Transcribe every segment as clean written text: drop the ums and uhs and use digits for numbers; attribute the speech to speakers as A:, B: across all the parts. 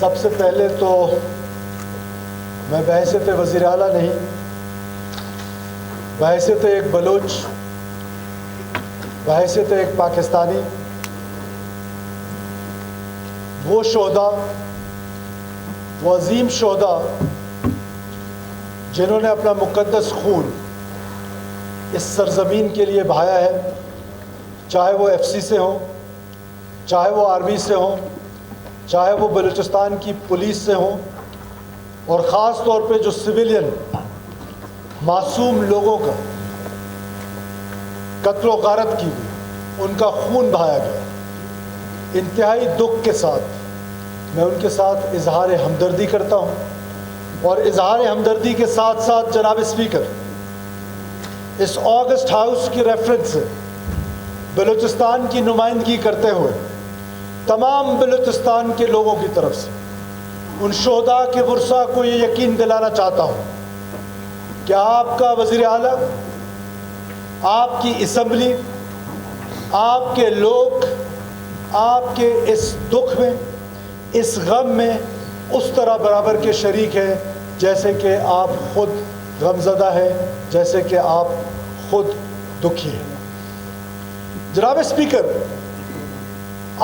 A: سب سے پہلے تو میں بحیثیت وزیر اعلیٰ نہیں، بحیثیت ایک بلوچ، بحیثیت ایک پاکستانی، وہ شہداء، وہ عظیم شہداء جنہوں نے اپنا مقدس خون اس سرزمین کے لیے بہایا ہے، چاہے وہ ایف سی سے ہوں، چاہے وہ آرمی سے ہوں، چاہے وہ بلوچستان کی پولیس سے ہوں، اور خاص طور پہ جو سویلین معصوم لوگوں کا قتل و غارت کی گئی، ان کا خون بہایا گیا، انتہائی دکھ کے ساتھ میں ان کے ساتھ اظہار ہمدردی کرتا ہوں۔ اور اظہار ہمدردی کے ساتھ ساتھ جناب اسپیکر، اس آگسٹ ہاؤس کی ریفرنس سے بلوچستان کی نمائندگی کرتے ہوئے تمام بلوچستان کے لوگوں کی طرف سے ان شہداء کے ورثاء کو یہ یقین دلانا چاہتا ہوں کہ آپ کا وزیر اعلیٰ، آپ کی اسمبلی، آپ کے لوگ آپ کے اس دکھ میں، اس غم میں اس طرح برابر کے شریک ہیں جیسے کہ آپ خود غمزدہ ہیں، جیسے کہ آپ خود دکھی ہیں۔ جناب اسپیکر،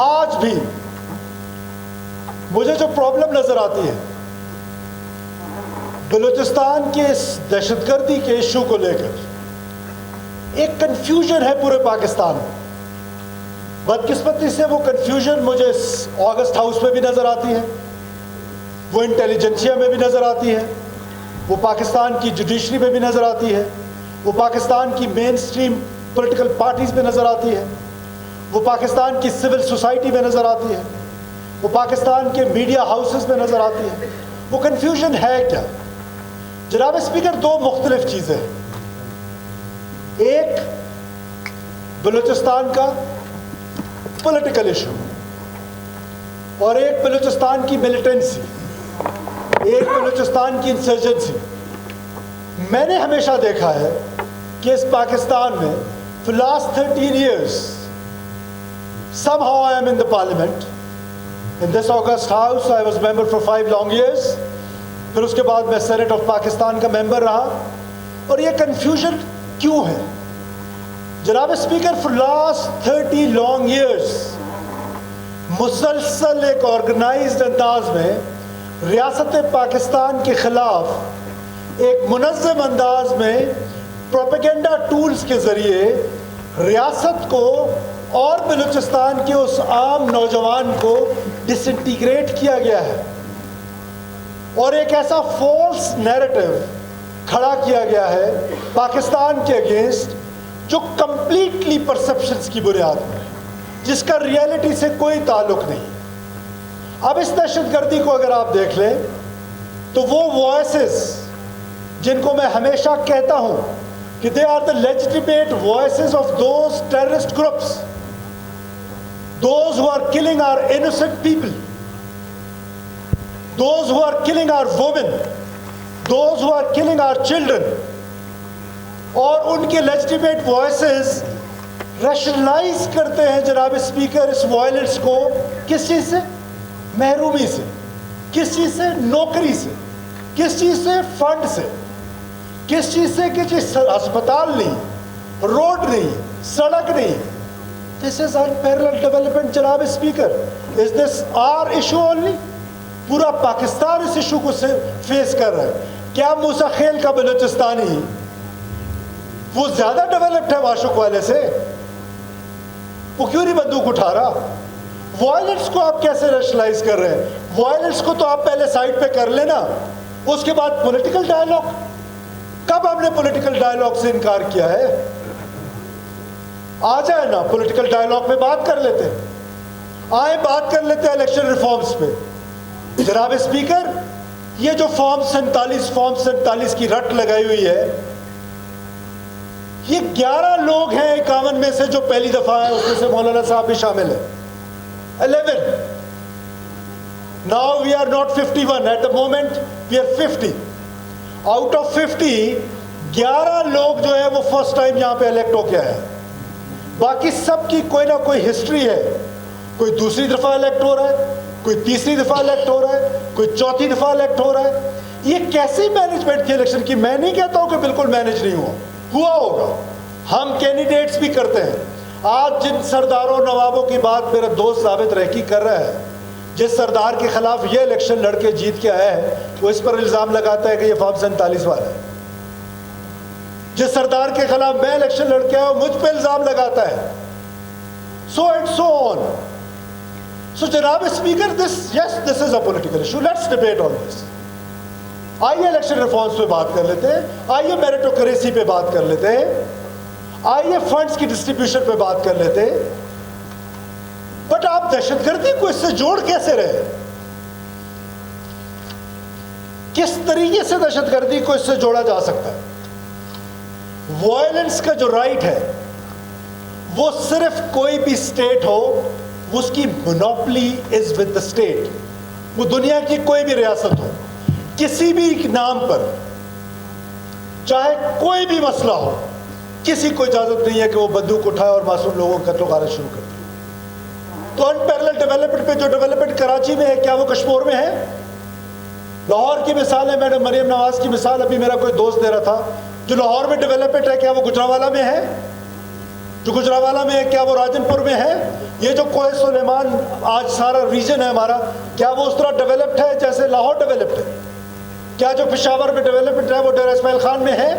A: آج بھی مجھے جو پرابلم نظر آتی ہے بلوچستان کے اس دہشت گردی کے ایشو کو لے کر، ایک کنفیوژن ہے پورے پاکستان میں۔ بدقسمتی سے وہ کنفیوژن مجھے اس آگسٹ ہاؤس میں بھی نظر آتی ہے، وہ انٹیلیجنسیا میں بھی نظر آتی ہے، وہ پاکستان کی جوڈیشری میں بھی نظر آتی ہے، وہ پاکستان کی مین سٹریم پولیٹیکل پارٹیز میں نظر آتی ہے، وہ پاکستان کی سول سوسائٹی میں نظر آتی ہے، وہ پاکستان کے میڈیا ہاؤسز میں نظر آتی ہے۔ وہ کنفیوژن ہے کیا؟ جناب اسپیکر، دو مختلف چیزیں ہیں۔ ایک بلوچستان کا پولیٹیکل ایشو اور ایک بلوچستان کی ملیٹنسی، ایک بلوچستان کی انسرجنسی۔ میں نے ہمیشہ دیکھا ہے کہ اس پاکستان میں for last 13 years somehow I am in the parliament. In this August House I was member for 5 long years. پھر اس کے بعد میں سینٹ آف پاکستان کا ممبر رہا۔ اور یہ کنفیوژن کیوں ہے؟ جناب speaker, for last 30 long years مسلسل ایک آرگنائزڈ انداز میں ریاست پاکستان کے خلاف ایک منظم انداز میں پروپیگنڈا ٹولز کے ذریعے ریاست کو اور بلوچستان کے اس عام نوجوان کو ڈس انٹیگریٹ کیا گیا ہے، اور ایک ایسا فالس نیریٹو کھڑا کیا گیا ہے پاکستان کے اگینسٹ جو کمپلیٹلی پرسپشنز کی بنیاد پر ہے، جس کا ریئلٹی سے کوئی تعلق نہیں۔ اب اس دہشت گردی کو اگر آپ دیکھ لیں تو وہ وائسز جن کو میں ہمیشہ کہتا ہوں کہ they are the legitimate voices of those terrorist groups, those who are killing our innocent people, those who are killing our women, those who are killing our children، اور ان کے لیجٹیمیٹ وائسز ریشنلائز کرتے ہیں جناب speaker اس violence کو کس چیز سے؟ محرومی سے، کس چیز سے؟ نوکری سے، کس چیز سے؟ فنڈ سے، کس چیز سے؟ کہ ہسپتال نہیں، روڈ نہیں، سڑک نہیں۔ دس از unparalleled development جناب speaker. Is this our issue only? پورا پاکستان اس ایشو کو فیس کر رہا ہے۔ کیا موسیٰ خیل کا بلوچستانی وہ زیادہ ڈیولپڈ ہے واشک والے سے؟ وہ کیوں نہیں بندوق اٹھا رہا؟ وائلنس کو آپ کیسے ریشنلائز کر رہے ہیں؟ وائلنس کو تو آپ پہلے سائڈ پہ کر لینا، اس کے بعد پولیٹیکل ڈائیلاگ۔ کب ہم نے پولیٹیکل ڈائیلاگ سے انکار کیا ہے؟ آ جائے نا، پولیٹیکل ڈائیلاگ میں بات کر لیتے ہیں، آئے بات کر لیتے ہیں الیکشن ریفارمز پہ۔ جناب اسپیکر، یہ جو فارم 47 کی رٹ لگائی ہوئی ہے، یہ 11 لوگ ہیں 51 میں سے جو پہلی دفعہ ہیں، اس میں سے مولانا صاحب بھی شامل ہیں۔ 11 Now we are not 51. At the moment we are 50. Out of 50, 11 لوگ جو ہیں وہ فرسٹ ٹائم یہاں پہ الیکٹ ہو کے آئے ہیں۔ باقی سب کی کوئی نہ کوئی ہسٹری ہے، کوئی دوسری دفعہ الیکٹ ہو رہا ہے، کوئی تیسری دفعہ الیکٹ ہو رہا ہے, کوئی چوتھی دفعہ الیکٹ ہو رہا ہے. یہ کیسی مینجمنٹ کی الیکشن کی؟ میں نہیں کہتا ہوں کہ بالکل مینج نہیں ہوا ہوگا. ہم کینڈیڈیٹس بھی کرتے ہیں. آج جن سرداروں نوابوں کی بات میرا دوست ثابت رحکی کر رہا ہے, جس سردار کے خلاف یہ الیکشن لڑ کے جیت کے آیا ہے, وہ اس پر الزام لگاتا ہے کہ یہ فارم 47 والا ہے. جس سردار کے خلاف میں الیکشن لڑ کے آیا ہوں, مجھ پہ الزام لگاتا ہے. سو اینڈ سو آن. سو جناب speaker, this is a political issue. Let's debate on this. آئیے الیکشن ریفارمز پہ بات کر لیتے ہیں, آئیے میریٹوکریسی پہ بات کر لیتے ہیں, آئیے فنڈز کی ڈسٹریبیوشن پہ بات کر لیتے ہیں. بٹ آپ دہشت گردی کو اس سے جوڑ کیسے رہے؟ کس طریقے سے دہشت گردی کو اس سے جوڑا جا سکتا ہے؟ وائلنس کا جو رائٹ ہے وہ صرف کوئی بھی اسٹیٹ ہو, اس کی monopoly is with the state. وہ دنیا کی کوئی بھی ریاست ہو, کسی بھی نام پر, چاہے کوئی بھی مسئلہ ہو, کسی کو اجازت نہیں ہے کہ وہ بندوق اٹھائے اور معصوم لوگوں کا قتل و غارت شروع کر دے. تو انپیرلل ڈیولپمنٹ پہ جو ڈیولپمنٹ کراچی میں ہے, کیا وہ کشمور میں ہے؟ لاہور کی مثال ہے, میڈم مریم نواز کی مثال ابھی میرا کوئی دوست دے رہا تھا. جو لاہور میں ڈیولپمنٹ ہے, کیا وہ گجرانوالہ میں ہے؟ جو گجرانوالہ میں ہے, کیا وہ راجن پور میں ہے؟ یہ جو کوہ سلیمان آج سارا ریجن ہے ہمارا, کیا وہ اس طرح ڈیولپڈ ہے جیسے لاہور ڈیولپڈ ہے؟ کیا جو پشاور میں ڈیولپمنٹ ہے وہ ڈیرہ اسماعیل خان میں ہے؟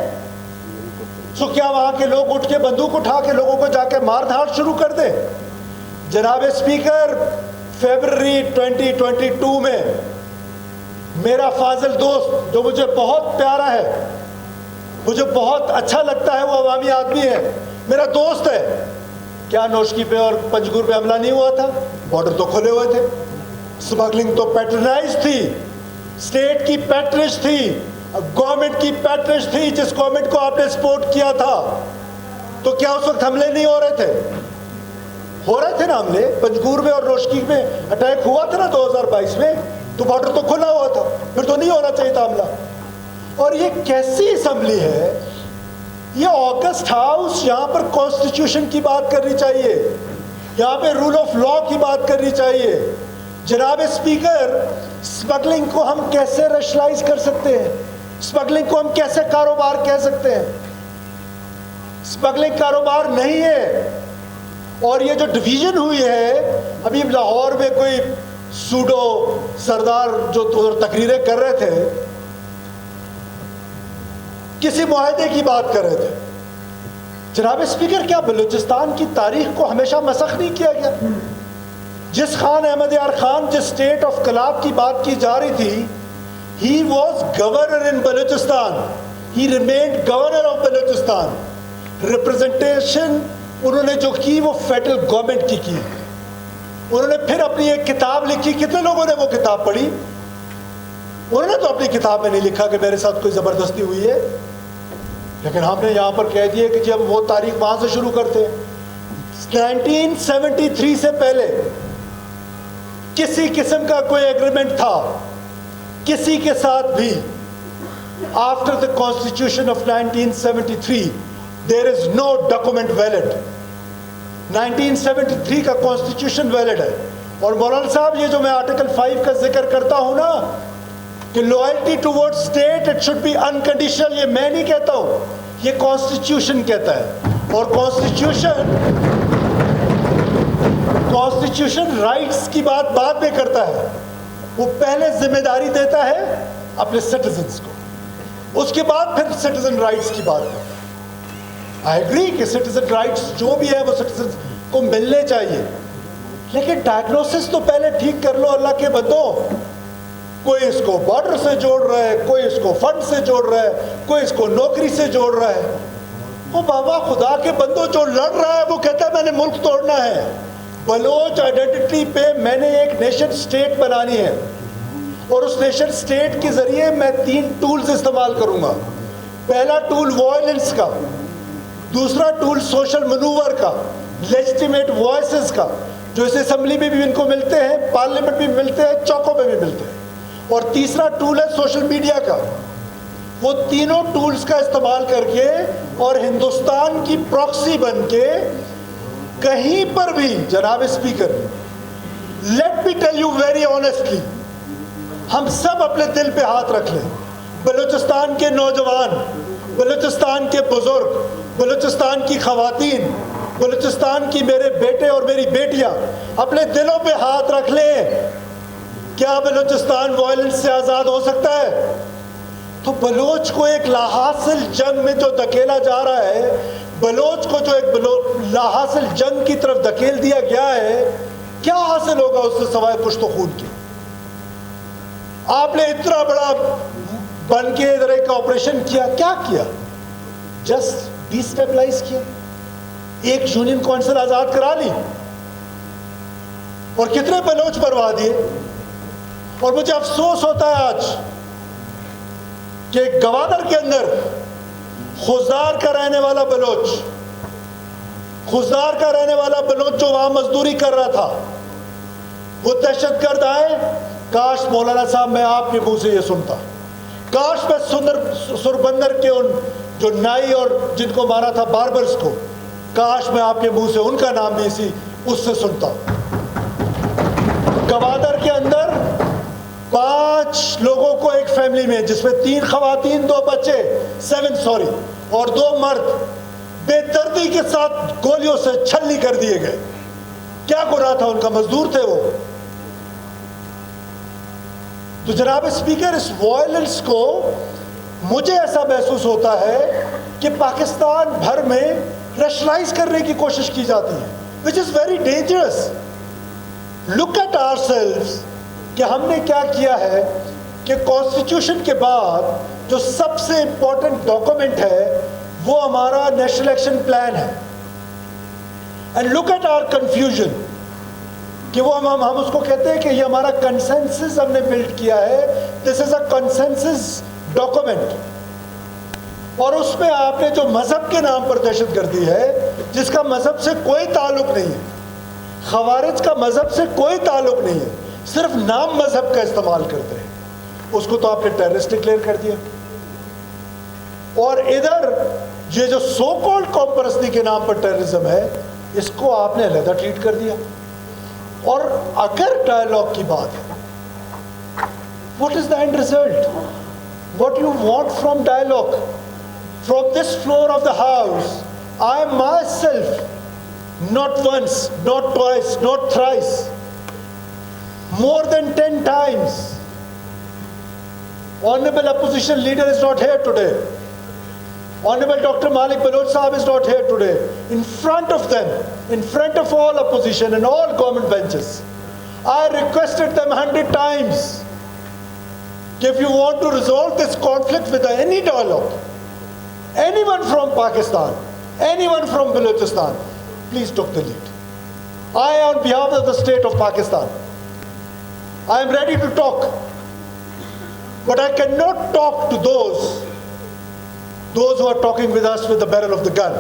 A: سو کیا وہاں کے لوگ اٹھ کے بندوق اٹھا کے لوگوں کو جا کے مار دھاڑ شروع کر دیں؟ جناب اسپیکر, فیبرری 2022 میں میرا فاضل دوست جو مجھے بہت پیارا ہے, مجھے بہت اچھا لگتا ہے, وہ عوامی آدمی ہے, میرا دوست ہے, کیا نوشکی پہ اور پنجگور پہ حملہ نہیں ہوا تھا؟ بارڈر تو کھلے ہوئے تھے. اسمگلنگ تو پیٹرنائز تھی, اسٹیٹ کی پیٹرنج تھی, گورنمنٹ کی پیٹرنج تھی, جس گورنمنٹ کو آپ نے سپورٹ کیا تھا. تو کیا اس وقت حملے نہیں ہو رہے تھے؟ ہو رہے تھے نا حملے. پنجگور میں اور نوشکی میں اٹیک ہوا تھا نا 2022 میں, تو بارڈر تو کھلا ہوا تھا, پھر تو نہیں ہونا چاہیے تھا حملہ. اور یہ کیسی اسمبلی ہے؟ یہ آگسٹ ہاؤس, یہاں پر کانسٹیٹیوشن کی بات کرنی چاہیے, یہاں پہ رول آف لا کی بات کرنی چاہیے. جناب اسپیکر, اسمگلنگ کو ہم کیسے ریشنلائز کر سکتے ہیں؟ اسمگلنگ کو ہم کیسے کاروبار کہہ سکتے ہیں؟ اسمگلنگ کاروبار نہیں ہے. اور یہ جو ڈویژن ہوئی ہے, ابھی لاہور میں کوئی سوڈو سردار جو تقریریں کر رہے تھے, کسی معاہدے کی بات کر رہے تھے. جناب اسپیکر, کیا بلوچستان کی تاریخ کو ہمیشہ مسخ نہیں کیا گیا؟ جس خان احمد یار خان, جس اسٹیٹ آف کلاب کی بات کی جا رہی تھی, he was governor in Balochistan, he remained governor of Balochistan. Representation انہوں نے جو کی وہ فیڈرل گورنمنٹ کی. انہوں نے پھر اپنی ایک کتاب لکھی. کتنے لوگوں نے وہ کتاب پڑھی؟ انہوں نے تو اپنی کتاب میں نہیں لکھا کہ میرے ساتھ کوئی زبردستی ہوئی ہے, لیکن ہم نے یہاں پر کہہ دیے کہ جب وہ تاریخ وہاں سے شروع کرتے ہیں. 1973 سے پہلے کسی قسم کا کوئی ایگریمنٹ تھا کسی کے ساتھ بھی؟ After the constitution of 1973 there is no document valid. 1973 کا کانسٹیٹیوشن ویلڈ ہے. اور مولانا صاحب, یہ جو میں آرٹیکل 5 کا ذکر کرتا ہوں نا کہ loyalty toward state it should be unconditional, یہ میں نہیں کہتا ہوں, یہ کانسٹیٹیوشن کہتا ہے. اور کانسٹیٹیوشن رائٹس کی بات بعد میں کرتا ہے. وہ پہلے ذمہ داری دیتا ہے اپنے سٹیزنز کو, اس کے بعد پھر سٹیزن رائٹس کی بات کرتا ہے. آئی ایگری کہ سٹیزن رائٹس جو بھی ہے وہ سٹیزن کو ملنے چاہیے, لیکن ڈائگنوسس تو پہلے ٹھیک کر لو. اللہ کے بندو, کوئی اس کو بارڈر سے جوڑ رہا ہے, کوئی اس کو فنڈ سے جوڑ رہا ہے, کوئی اس کو نوکری سے جوڑ رہا ہے. وہ بابا خدا کے بندو, جو لڑ رہا ہے وہ کہتا ہے میں نے ملک توڑنا ہے. بلوچ آئیڈینٹی پہ میں نے ایک نیشن سٹیٹ بنانی ہے, اور اس نیشن سٹیٹ کے ذریعے میں 3 ٹولز استعمال کروں گا. پہلا ٹول وائلنس کا, دوسرا ٹول سوشل منور کا, لیجٹیمیٹ وائسز کا, جو اس اسمبلی میں بھی ان کو ملتے ہیں, پارلیمنٹ میں بھی ملتے ہیں, چوکوں میں بھی ملتے ہیں, اور تیسرا ٹول ہے سوشل میڈیا کا. وہ تینوں ٹولز کا استعمال کر کے اور ہندوستان کی پراکسی بن کے کہیں پر بھی جناب speaker Let me tell you very honestly, ہم سب اپنے دل پہ ہاتھ رکھ لیں. بلوچستان کے نوجوان, بلوچستان کے بزرگ, بلوچستان کی خواتین, بلوچستان کی میرے بیٹے اور میری بیٹیاں اپنے دلوں پہ ہاتھ رکھ لیں. کیا بلوچستان وائلنس سے آزاد ہو سکتا ہے؟ تو بلوچ کو ایک لاحاصل جنگ میں جو دھکیلا جا رہا ہے, بلوچ کو جو ایک لاحاصل جنگ کی طرف دھکیل دیا گیا ہے, کیا حاصل ہوگا اس سے سوائے کشت و خون کی؟ آپ نے اتنا بڑا بن کے ادھر ایک آپریشن کیا, کیا کیا؟ جسٹ ڈی اسٹیبلائز کیا, ایک یونین کونسل آزاد کرا لی, اور کتنے بلوچ بروا دیے. اور مجھے افسوس ہوتا ہے آج کہ گوادر کے اندر خوزدار کا رہنے والا بلوچ, خوزدار کا رہنے والا بلوچ جو وہاں مزدوری کر رہا تھا, وہ دہشت گرد آئے. کاش مولانا صاحب میں آپ کے منہ سے یہ سنتا, کاش میں سربندر کے ان جو نائی اور جن کو مارا تھا باربرز کو, کاش میں آپ کے منہ سے ان کا نام بھی اس سے سنتا. گوادر کے اندر 5 لوگوں کو ایک فیملی میں, جس میں 3 خواتین 2 بچے 7 اور 2 مرد بے دردی کے ساتھ گولیوں سے چھلنی کر دیے گئے. کیا گناہ تھا ان کا؟ مزدور تھے وہ. تو جناب اسپیکر, اس وائلنس کو مجھے ایسا محسوس ہوتا ہے کہ پاکستان بھر میں ریشنلائز کرنے کی کوشش کی جاتی ہے, which is very dangerous. Look at ourselves کہ ہم نے کیا کیا ہے کہ کانسٹیٹیوشن کے بعد جو سب سے امپورٹنٹ ڈاکومنٹ ہے وہ ہمارا نیشنل ایکشن پلان ہے. And look at our confusion کہ وہ ہم اس کو کہتے ہیں کہ یہ ہمارا کنسنسس ہم نے بلڈ کیا ہے. دس از اے کنسنسس ڈاکومنٹ. اور اس میں آپ نے جو مذہب کے نام پر دہشت گردی ہے, جس کا مذہب سے کوئی تعلق نہیں ہے, خوارج کا مذہب سے کوئی تعلق نہیں ہے, صرف نام مذہب کا استعمال کرتے ہیں, اس کو تو آپ نے ٹیررسٹ ڈکلیئر کر دیا. اور ادھر یہ جو سو کالڈ قوم پرستی کے نام پر ٹیررزم ہے, اس کو آپ نے علیحدہ ٹریٹ کر دیا. اور اگر ڈائلاگ کی بات ہے, what is the end result? What you want from dialogue? From this floor of the house, I myself, not once, not twice, not thrice, more than 10 times, Honorable Opposition Leader is not here today. Honorable Dr. Malik Baloch Sahab is not here today. In front of them, in front of all opposition and all government benches, I requested them 100 times, if you want to resolve this conflict with any dialogue, anyone from Pakistan, anyone from Balochistan, please take the lead. I, on behalf of the state of Pakistan, I am ready to talk, but I cannot talk to those who are talking with us with the barrel of the gun,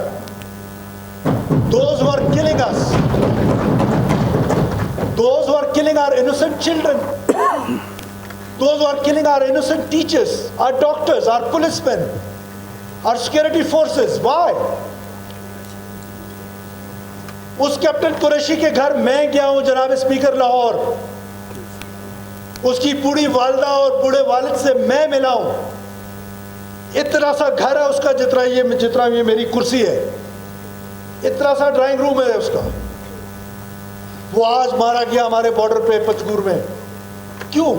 A: those who are killing us, those who are killing our innocent children, those who are killing our innocent teachers, our doctors, our policemen, our security forces. Why? اس captain Qureshi کے گھر میں گیا ہوں جناب speaker Lahore, اس کی بوڑھی والدہ اور بوڑھے والد سے میں ملا ہوں. اتنا سا گھر ہے اس کا جتنا یہ میری کرسی ہے, اتنا سا ڈرائنگ روم ہے اس کا. وہ آج مارا گیا ہمارے بارڈر پہ پچگور میں. کیوں؟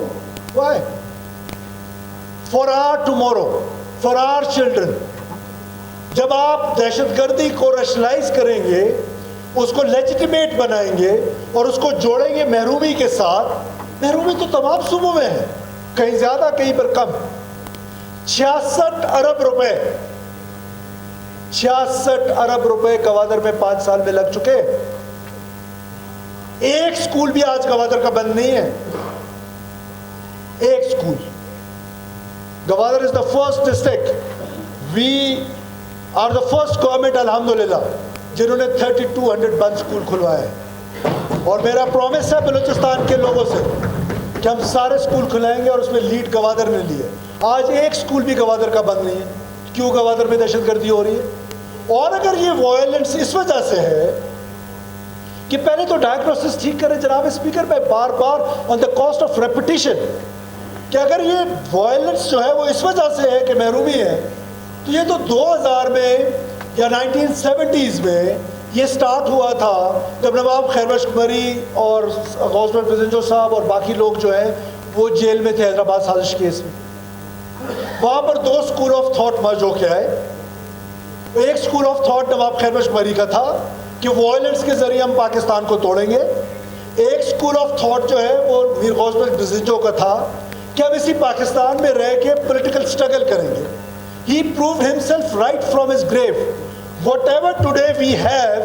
A: Why? For our tomorrow, for our children. جب آپ دہشت گردی کو ریشنلائز کریں گے, اس کو لیجیٹیمیٹ بنائیں گے اور اس کو جوڑیں گے محرومی کے ساتھ. محرومی تو تمام صوبوں میں ہے, کہیں زیادہ کہیں پر کم. 66 ارب روپے 66 ارب روپے گوادر میں 5 سال میں لگ چکے. ایک سکول بھی آج گوادر کا بند نہیں ہے, ایک school. Gwadar is the first district, we are the first government الحمدللہ جنہوں نے 3200 بند سکول کھلوائے ہیں. اور میرا پرومس ہے بلوچستان کے لوگوں سے کہ ہم سارے سکول کھلائیں گے, اور اس میں لیڈ گوادر نے لی ہے. آج ایک سکول بھی گوادر کا بند نہیں ہے. کیوں؟ گوادر میں دہشت گردی ہو رہی ہے. اور اگر یہ وائلنس اس وجہ سے ہے کہ پہلے تو ڈائگنوسس ٹھیک کریں جناب اسپیکر. میں بار بار آن دا کاسٹ آف ریپیٹیشن کہ اگر یہ وائلنس جو ہے وہ اس وجہ سے ہے کہ محرومی ہے, تو یہ تو 2000 میں یا 1970s میں یہ سٹارٹ ہوا تھا جب نواب خیر بخش قمری اور غوث محمد بزنجو صاحب اور باقی لوگ جو ہیں وہ جیل میں تھے حیدرآباد سازش کیس میں. وہاں پر 2 اسکول آف تھاٹ مرج ہو کے آئے. ایک اسکول آف تھاٹ نواب خیر بخش قمری کا تھا کہ وائلنس کے ذریعے ہم پاکستان کو توڑیں گے. ایک اسکول آف تھاٹ جو ہے وہ میر غوث محمد بزنجو کا تھا کہ ہم اسی پاکستان میں رہ کے پولیٹیکل اسٹرگل کریں گے. He proved himself right from his grave. Whatever today we have,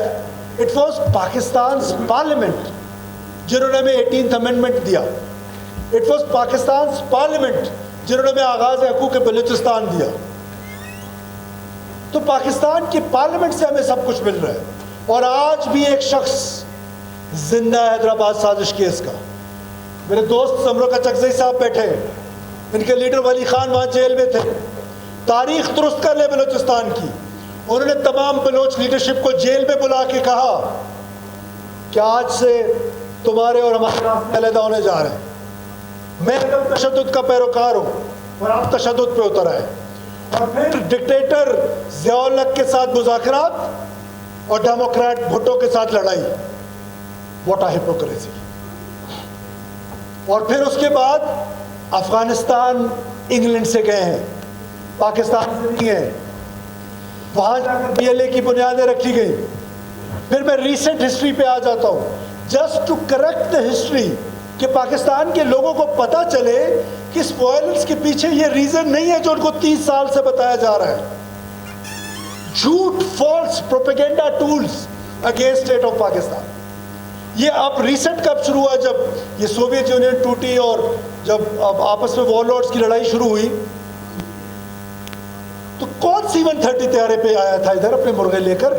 A: it was Pakistan's parliament جنہوں نے ہمیں 18th amendment دیا. It was Pakistan's parliament جنہوں نے ہمیں آغاز حقوق بلوچستان دیا. تو پاکستان کی پارلیمنٹ سے ہمیں سب کچھ مل رہا ہے. اور آج بھی ایک شخص زندہ ہے حیدرآباد سازش کیس کا. میرے دوست سمرو کا چکزئی صاحب بیٹھے ہیں, ان کے لیڈر ولی خان وہاں جیل میں تھے. تاریخ درست کر لے بلوچستان کی. انہوں نے تمام بلوچ لیڈرشپ کو جیل میں بلا کے کہا کہ آج سے تمہارے اور ہمارے راستے علیحدہ ہونے جا رہے ہیں. میں تشدد کا پیروکار ہوں اور آپ تشدد پہ اتر آئے. اور پھر ڈکٹیٹر ضیاء الحق کے ساتھ مذاکرات اور ڈیموکریٹ بھٹو کے ساتھ لڑائی. What a hypocrisy. اور پھر اس کے بعد افغانستان انگلینڈ سے گئے ہیں, پاکستان سے نہیں ہے. وہاں جا کر PLA کی بنیادیں رکھی گئی. پھر میں ریسنٹ ہسٹری پہ آ جاتا ہوں just to correct the history کہ پاکستان کے لوگوں کو پتہ چلے کہ اس وائلنس کے پیچھے یہ ریزن نہیں ہے جو ان کو 30 سال سے بتایا جا رہا ہے. جھوٹ, false propaganda tools against state of Pakistan. یہ اب ریسنٹ کب شروع ہوا؟ جب یہ سوویت یونین ٹوٹی اور جب اب آپس میں وار لارڈز کی لڑائی شروع ہوئی تو کون C-130 طیارے پہ آیا تھا ادھر اپنے مرغے لے کر؟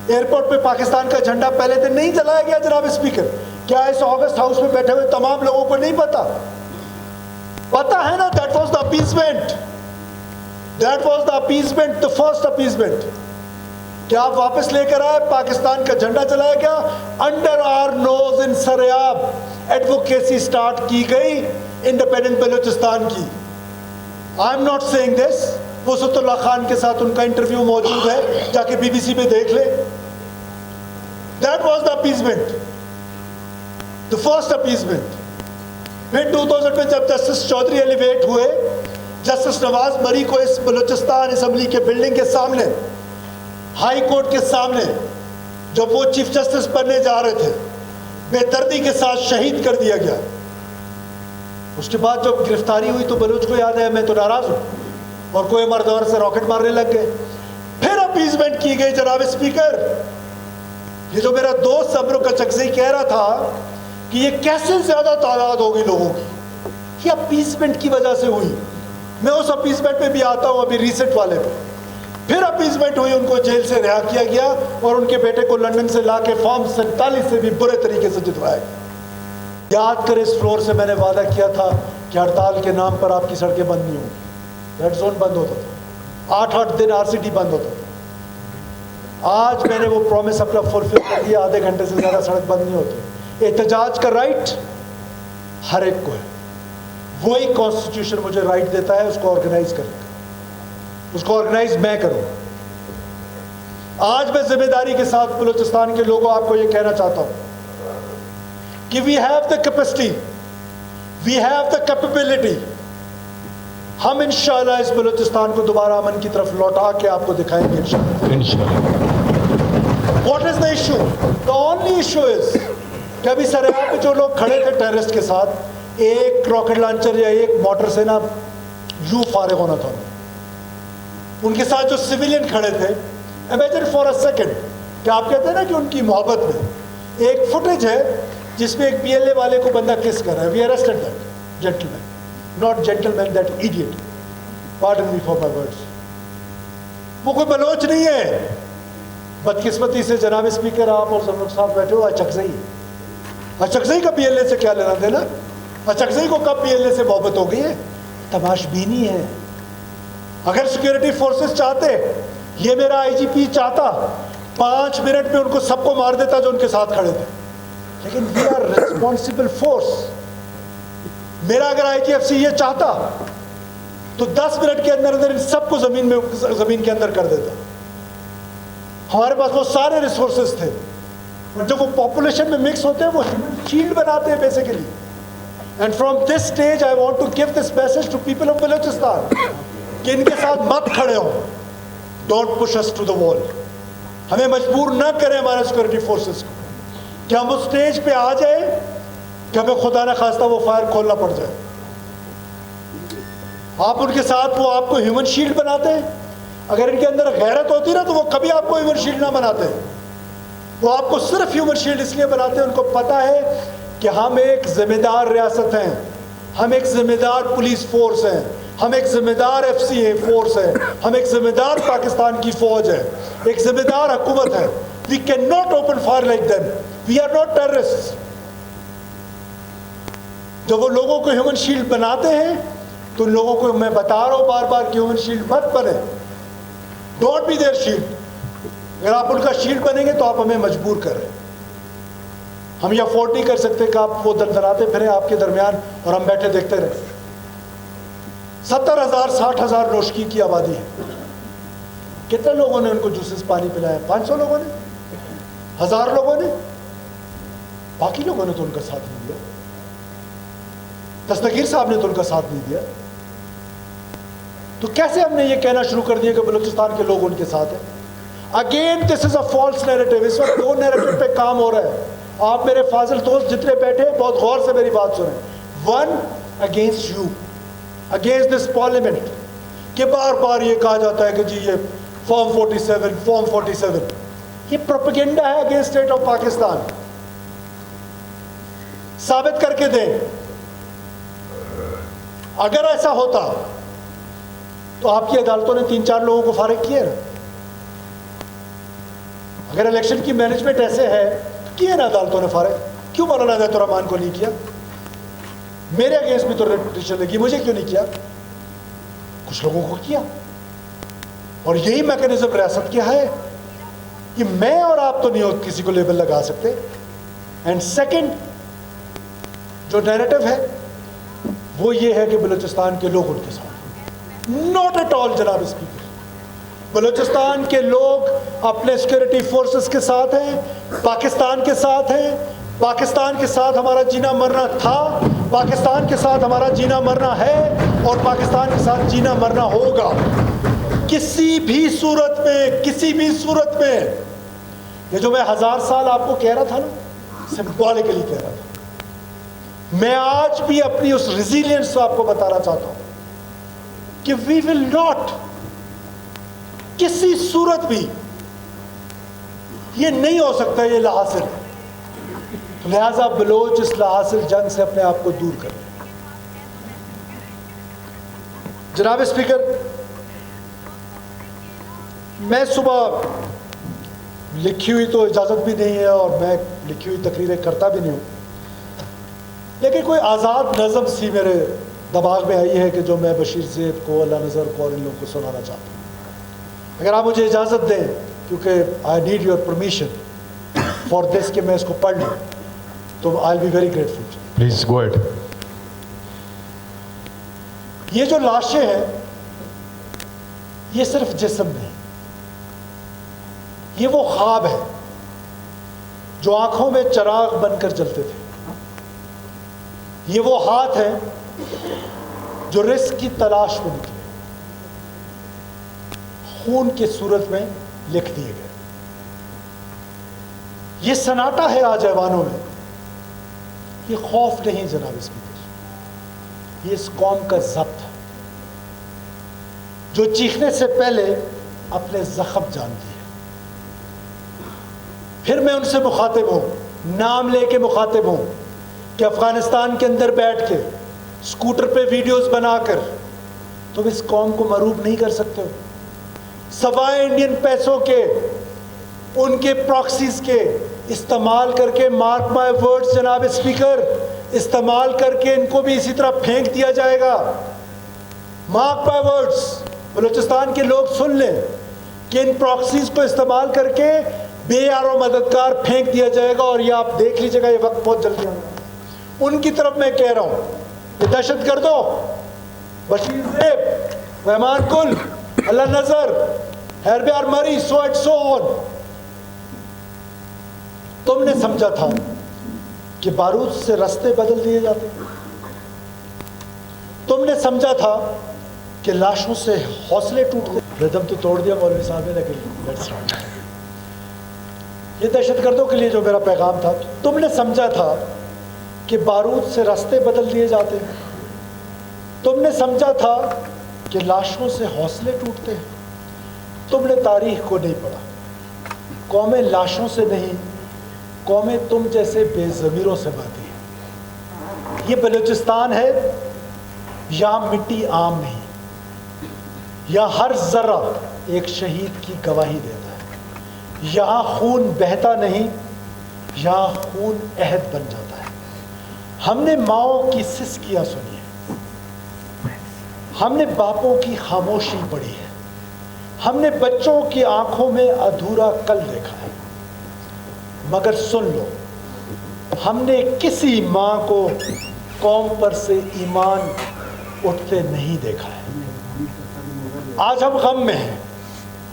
A: ایئرپورٹ پہ پاکستان کا جھنڈا پہلے دن نہیں جلایا گیا جناب اسپیکر؟ کیا اس آگسٹ ہاؤس میں بیٹھے ہوئے تمام لوگوں کو نہیں پتا؟ پتا ہے نا. That was the appeasement. That was the appeasement, the first appeasement. کیا آپ واپس لے کر آئے؟ پاکستان کا جھنڈا چلایا گیا under our nose in Sariab. Advocacy start کی گئی انڈیپینڈنٹ بلوچستان کی. I am not seeing this. وسط اللہ خان کے ساتھ ان کا انٹرویو موجود ہے, جا کے BBC پہ دیکھ لیں. That was the appeasement, the first appeasement. پھر 2000 میں جب جسٹس چودھری ایلیویٹ ہوئے, جسٹس نواز مری کو اس بلوچستان اسمبلی کے بلڈنگ کے سامنے, ہائی کورٹ کے سامنے, جب وہ چیف جسٹس بننے جا رہے تھے, بے دردی کے ساتھ شہید کر دیا گیا. اس کے بعد جب گرفتاری ہوئی تو بلوچ کو یاد ہے میں تو ناراض ہوں, اور کوئی مردور سے راکٹ مارنے لگ گئے. پھر اپیزمنٹ کی گئی جناب اسپیکر. یہ جو میرا دوست سمرو کا چکزئی کہہ رہا تھا کہ یہ کیسے زیادہ تعداد ہوگی لوگوں کی, یہ اپیزمنٹ کی وجہ سے ہوئی. میں اس اپیزمنٹ پہ بھی آتا ہوں, ابھی ریسنٹ والے پہ. پھر اپیزمنٹ ہوئی, ان کو جیل سے رہا کیا گیا اور ان کے بیٹے کو لندن سے لا کے فارم 47 سے بھی برے طریقے سے جتوایا گیا. یاد کر, اس فلور سے میں نے وعدہ کیا تھا کہ ہڑتال کے نام پر آپ کی سڑکیں بند نہیں ہوں. ریڈ زون بند ہوتا تھا, 8 دن RCT بند ہوتا تھا. آج میں نے وہ پرومس اپنا فلفل کر دیا, آدھے گھنٹے سے زیادہ سڑک بند نہیں ہوتی. احتجاج کا رائٹ ہر ایک کو ہے. وہی کانسٹیٹیوشن مجھے رائٹ دیتا ہے اس کو آرگنائز کرنے کا. اس کو آرگنائز میں کروں. آج میں ذمہ داری کے ساتھ بلوچستان کے لوگوں آپ کو یہ کہنا چاہتا ہوں کہ we have the capacity, we have the capability. ہم انشاءاللہ اس بلوچستان کو دوبارہ امن کی طرف لوٹا کے آپ کو دکھائیں گے انشاءاللہ. What is the issue? The only issue is کہ ابھی سریاب پہ جو لوگ کھڑے تھے ٹیررسٹ کے ساتھ, ایک راکٹ لانچر یا ایک موٹر سے نا یوں فارغ ہونا تھا. ان کے ساتھ جو سویلین کھڑے تھے, امیجن فار اے سیکنڈ کہ آپ کہتے ہیں نا کہ ان کی محبت میں ایک فوٹیج ہے جس میں ایک PLA والے کو بندہ کس کر رہا ہے. وی arrested that gentleman, not gentleman, that idiot. Pardon me for my words. وہ کوئی بلوچ نہیں ہے. بدقسمتی سے جناب اسپیکر آپ اور زمرک صاحب بیٹھے ہو, اچکزئی. اچکزئی کا PLA سے کیا لینا دینا؟ اچکزئی کو کب PLA سے محبت ہو گئی ہے؟ تماش بینی ہے. اگر سیکورٹی فورسز چاہتے, یہ میرا IGP چاہتا 5 منٹ میں ان کو سب کو مار دیتا جو ان کے ساتھ کھڑے تھے. لیکن وی آر ریسپانسبل فورس. میرا اگر IGFC یہ چاہتا تو 10 منٹ کے اندر اندر ان سب کو زمین کے اندر کر دیتا. ہمارے پاس وہ سارے ریسورسز تھے. اور جب وہ پاپولیشن میں مکس ہوتے ہیں وہ شیلڈ بناتے ہیں basically. And from this stage I want to give this message to people of Balochistan کہ ان کے ساتھ مت کھڑے ہو. Don't push us to the wall. ہمیں مجبور نہ کریں ہمارے سیکورٹی فورسز کو کہ ہم اس اسٹیج پہ آ جائیں کہ ہمیں خدا نہ خواستہ وہ فائر کھولنا پڑ جائے. آپ ان کے ساتھ وہ آپ کو ہیومن شیلڈ بناتے ہیں. اگر ان کے اندر غیرت ہوتی نا تو وہ کبھی آپ کو ہیومن شیلڈ نہ بناتے. وہ آپ کو صرف ہیومن شیلڈ اس لیے بناتے ہیں ان کو پتا ہے کہ ہم ایک ذمہ دار ریاست ہیں, ہم ایک ذمہ دار پولیس فورس ہیں, ہم ایک ذمہ دار FCA فورس ہے, ہم ایک ذمہ دار پاکستان کی فوج ہے, ایک ذمہ دار حکومت ہے. We can not open fire like them. We are not terrorist. جب وہ لوگوں کو ہیومن شیلڈ بناتے ہیں تو ان لوگوں کو میں بتا رہا ہوں بار بار کہ ہیومن شیلڈ مت بنے. Don't be their shield. اگر آپ ان کا شیلڈ بنیں گے تو آپ ہمیں مجبور کر رہے ہیں. ہم یہ افورڈ نہیں کر سکتے کہ آپ وہ دندناتے پھریں آپ کے درمیان اور ہم بیٹھے دیکھتے رہیں. 70,000 60,000 نوشکی کی آبادی ہے. کتنے لوگوں نے ان کو جوسز پانی پلایا؟ 500 لوگوں نے, 1000 لوگوں نے. باقی لوگوں نے تو ان کا ساتھ نہیں دیا. دستگیر صاحب نے تو ان کا ساتھ نہیں دیا. تو کیسے ہم نے یہ کہنا شروع کر دیا کہ بلوچستان کے لوگ ان کے ساتھ ہیں؟ Again this is a false narrative. اس وقت 2 نیریٹو پہ کام ہو رہا ہے. آپ میرے فاضل دوست جتنے بیٹھے ہیں بہت غور سے میری بات سنیں. 1 against you, against this parliament, کہ بار بار یہ کہا جاتا ہے کہ جی یہ فارم 47 فارم 47. یہ پروپیگنڈا ہے اگینسٹ اسٹیٹ آف پاکستان. ثابت کر کے دیں. اگر ایسا ہوتا تو آپ کی عدالتوں نے 3-4 لوگوں کو فارغ کیے نا. اگر الیکشن کی مینجمنٹ ایسے ہے تو کیے نا عدالتوں نے فارغ. کیوں مولانا عزیز الرحمان کو نہیں کیا؟ میرے اگینسٹ بھی تو ریپٹیشن لگی, مجھے کیوں نہیں کیا؟ کچھ لوگوں کو کیا. اور یہی میکینزم ریاست کیا ہے کہ میں اور آپ تو نہیں کسی کو لیبل لگا سکتے. اینڈ سیکنڈ جو نیریٹو ہے وہ یہ ہے کہ بلوچستان کے لوگ ان کے ساتھ. ناٹ ایٹ آل جناب اسپیکر. بلوچستان کے لوگ اپنے سیکورٹی فورسز کے ساتھ ہیں, پاکستان کے ساتھ ہیں. پاکستان کے ساتھ ہمارا جینا مرنا تھا, پاکستان کے ساتھ ہمارا جینا مرنا ہے, اور پاکستان کے ساتھ جینا مرنا ہوگا. کسی بھی صورت میں, کسی بھی صورت میں. یہ جو میں 1000 سال آپ کو کہہ رہا تھا نا, سمبولکلی کہہ رہا تھا. میں آج بھی اپنی اس ریزیلینس کو آپ کو بتانا چاہتا ہوں کہ وی ول ناٹ, کسی صورت بھی یہ نہیں ہو سکتا یہ لاحاصل. لہذا بلوچ اس لاحاصل جنگ سے اپنے آپ کو دور کر لیں. جناب اسپیکر, میں صبح لکھی ہوئی تو اجازت بھی نہیں ہے اور میں لکھی ہوئی تقریریں کرتا بھی نہیں ہوں, لیکن کوئی آزاد نظم سی میرے دماغ میں آئی ہے کہ جو میں بشیر زیب کو, اللہ نظر کو اور ان لوگوں کو سنانا چاہتا ہوں. اگر آپ مجھے اجازت دیں, کیونکہ I need your permission for this کہ میں اس کو پڑھ لوں, تو I will be very grateful.
B: Please go ahead.
A: یہ جو لاشیں ہیں یہ صرف جسم نہیں, یہ وہ خواب ہے جو آنکھوں میں چراغ بن کر جلتے تھے. یہ وہ ہاتھ ہیں جو رزق کی تلاش میں نکلے, خون کی صورت میں لکھ دیے گئے. یہ سناٹا ہے آج ایوانوں میں. یہ خوف نہیں جناب اسپیکر, یہ اس قوم کا ضبط ہے جو چیخنے سے پہلے اپنے زخم جانتی ہے. پھر میں ان سے مخاطب ہوں, نام لے کے مخاطب ہوں کہ افغانستان کے اندر بیٹھ کے اسکوٹر پہ ویڈیوز بنا کر تم اس قوم کو مروب نہیں کر سکتے ہو. سوائے انڈین پیسوں کے, ان کے پراکسیز کے استعمال کر کے, مارک مائی ورڈز جناب اسپیکر, استعمال کر کے ان کو بھی اسی طرح پھینک دیا جائے گا. مارک مائی ورڈز, بلوچستان کے لوگ سن لیں کہ ان پراکسیز کو استعمال کر کے بے یار و مددگار پھینک دیا جائے گا اور یہ آپ دیکھ لیجیے گا، یہ وقت بہت جلدی آئے گا۔ ان کی طرف میں کہہ رہا ہوں، یہ دہشت گردوں، بشیر زیب، رحمان کل، اللہ نظر، ہیربے آرمری، سو اینڈ سو آن، تم نے سمجھا تھا کہ بارود سے رستے بدل دیے جاتے، تم نے سمجھا تھا کہ لاشوں سے حوصلے ٹوٹتے۔ ردم تو توڑ دیا مولوی صاحب نے، لیکن یہ دہشت گردوں کے لیے جو میرا پیغام تھا، تم نے سمجھا تھا کہ بارود سے رستے بدل دیے جاتے ہیں، تم نے سمجھا تھا کہ لاشوں سے حوصلے ٹوٹتے ہیں۔ تم نے تاریخ کو نہیں پڑھا۔ قومیں لاشوں سے نہیں، قومیں تم جیسے بے ضمیروں سے بنتی ہیں۔ یہ بلوچستان ہے، یہاں مٹی عام نہیں، یہاں ہر ذرہ ایک شہید کی گواہی دیتا ہے، یہاں خون بہتا نہیں، یہاں خون عہد بن جاتا ہے۔ ہم نے ماؤں کی سسکیاں سنی ہیں، ہم نے باپوں کی خاموشی پڑھی ہے، ہم نے بچوں کی آنکھوں میں ادھورا کل دیکھا ہے، مگر سن لو، ہم نے کسی ماں کو قوم پر سے ایمان اٹھتے نہیں دیکھا ہے۔ آج ہم غم میں ہیں،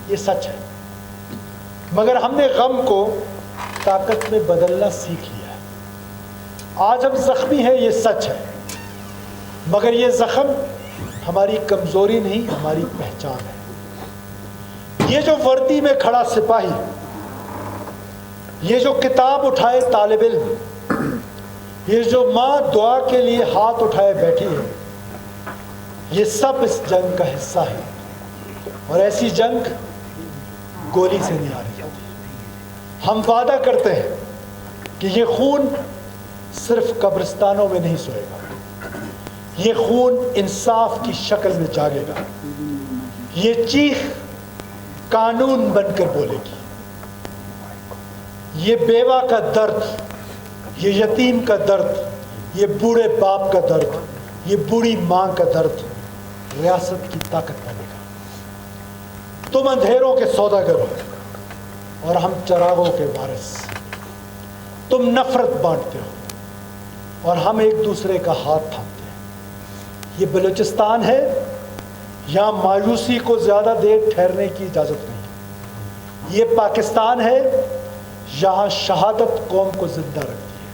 A: یہ سچ ہے، مگر ہم نے غم کو طاقت میں بدلنا سیکھ لیا ہے۔ آج ہم زخمی ہیں، یہ سچ ہے، مگر یہ زخم ہماری کمزوری نہیں، ہماری پہچان ہے۔ یہ جو وردی میں کھڑا سپاہی، یہ جو کتاب اٹھائے طالب علم، یہ جو ماں دعا کے لیے ہاتھ اٹھائے بیٹھی ہے، یہ سب اس جنگ کا حصہ ہے، اور ایسی جنگ گولی سے نہیں ہاری جاتی۔ ہم وعدہ کرتے ہیں کہ یہ خون صرف قبرستانوں میں نہیں سوئے گا، یہ خون انصاف کی شکل میں جاگے گا، یہ چیخ قانون بن کر بولے گی، یہ بیوہ کا درد، یہ یتیم کا درد، یہ بوڑھے باپ کا درد، یہ بوڑھی ماں کا درد ریاست کی طاقت بنے گا۔ تم اندھیروں کے سوداگر ہو اور ہم چراغوں کے وارث، تم نفرت بانٹتے ہو اور ہم ایک دوسرے کا ہاتھ تھامتے ہیں۔ یہ بلوچستان ہے، یہاں مایوسی کو زیادہ دیر ٹھہرنے کی اجازت نہیں۔ یہ پاکستان ہے، یہاں شہادت قوم کو زندہ رکھتی ہے۔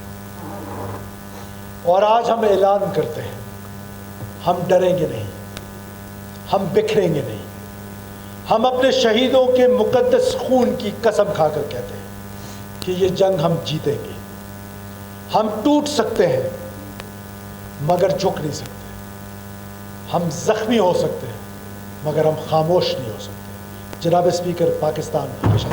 A: اور آج ہم اعلان کرتے ہیں، ہم ڈریں گے نہیں، ہم بکھریں گے نہیں، ہم اپنے شہیدوں کے مقدس خون کی قسم کھا کر کہتے ہیں کہ یہ جنگ ہم جیتیں گے۔ ہم ٹوٹ سکتے ہیں مگر جھک نہیں سکتے، ہم زخمی ہو سکتے ہیں مگر ہم خاموش نہیں ہو سکتے۔ جناب اسپیکر، پاکستان ہمیشہ